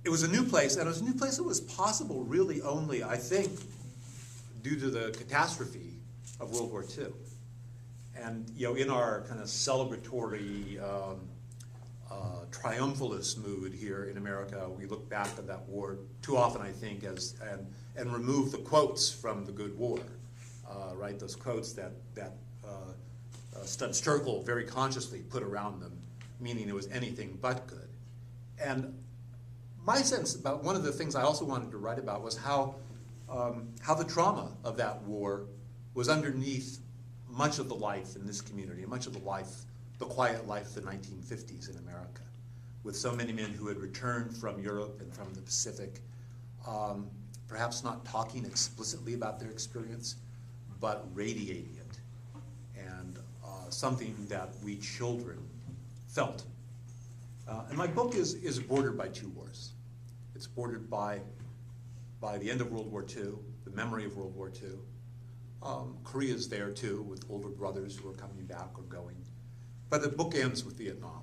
it was a new place, and it was a new place that was possible really only, I think, due to the catastrophe of World War II. And in our kind of celebratory, triumphalist mood here in America, we look back at that war too often, I think, and remove the quotes from the good war, right? Those quotes that Studs Terkel very consciously put around them, meaning it was anything but good. And my sense about one of the things I also wanted to write about was how the trauma of that war was underneath much of the life in this community, much of the quiet life of the 1950s in America, with so many men who had returned from Europe and from the Pacific, perhaps not talking explicitly about their experience, but radiating it, and something that we children felt. And my book is bordered by two wars. It's bordered by the end of World War II, the memory of World War II. Korea's there too, with older brothers who are coming back or going. But the book ends with Vietnam.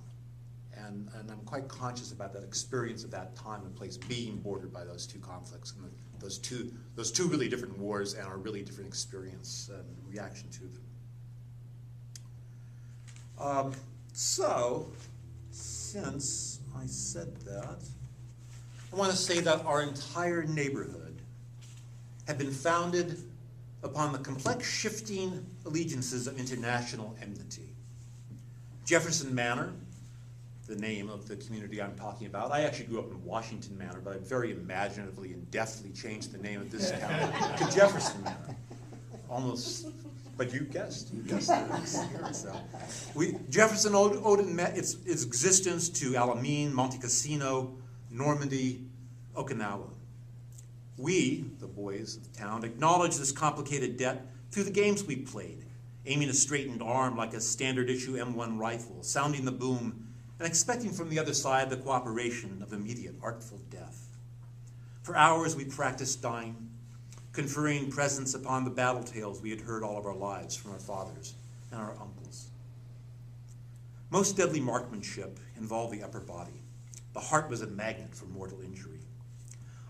And I'm quite conscious about that experience of that time and place being bordered by those two conflicts and those two really different wars and our really different experience and reaction to them. So, since I said that, I want to say that our entire neighborhood had been founded upon the complex shifting allegiances of international enmity. Jefferson Manor, the name of the community I'm talking about. I actually grew up in Washington Manor, but I very imaginatively and deftly changed the name of this town to Jefferson Manor. Almost, but you guessed it. So, Jefferson owed its existence to Alameen, Monte Cassino, Normandy, Okinawa. We, the boys of the town, acknowledge this complicated debt through the games we played, aiming a straightened arm like a standard issue M1 rifle, sounding the boom, and expecting from the other side the cooperation of immediate artful death. For hours we practiced dying, conferring presence upon the battle tales we had heard all of our lives from our fathers and our uncles. Most deadly marksmanship involved the upper body. The heart was a magnet for mortal injury.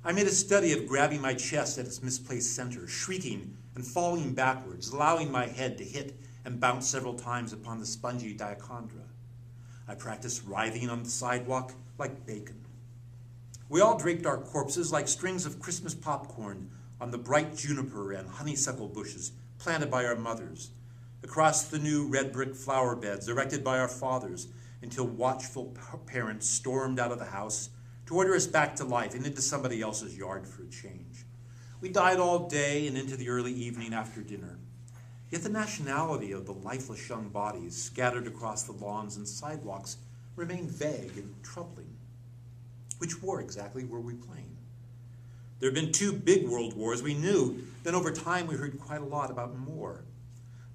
I made a study of grabbing my chest at its misplaced center, shrieking and falling backwards, allowing my head to hit and bounce several times upon the spongy diachondra. I practiced writhing on the sidewalk like bacon. We all draped our corpses like strings of Christmas popcorn on the bright juniper and honeysuckle bushes planted by our mothers, across the new red brick flower beds erected by our fathers, until watchful parents stormed out of the house to order us back to life and into somebody else's yard for a change. We died all day and into the early evening after dinner. Yet the nationality of the lifeless young bodies scattered across the lawns and sidewalks remained vague and troubling. Which war exactly were we playing? There had been two big world wars we knew, then over time we heard quite a lot about more.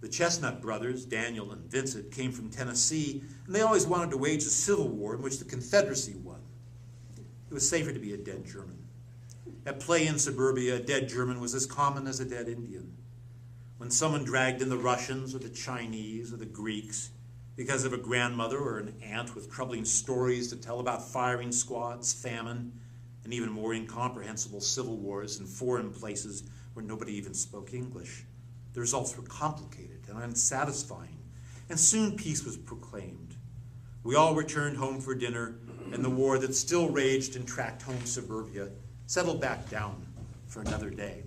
The Chestnut brothers, Daniel and Vincent, came from Tennessee, and they always wanted to wage a civil war in which the Confederacy won. It was safer to be a dead German. At play in suburbia, a dead German was as common as a dead Indian. When someone dragged in the Russians or the Chinese or the Greeks because of a grandmother or an aunt with troubling stories to tell about firing squads, famine, and even more incomprehensible civil wars in foreign places where nobody even spoke English, the results were complicated and unsatisfying, and soon peace was proclaimed. We all returned home for dinner, and the war that still raged and tracked home suburbia settled back down for another day.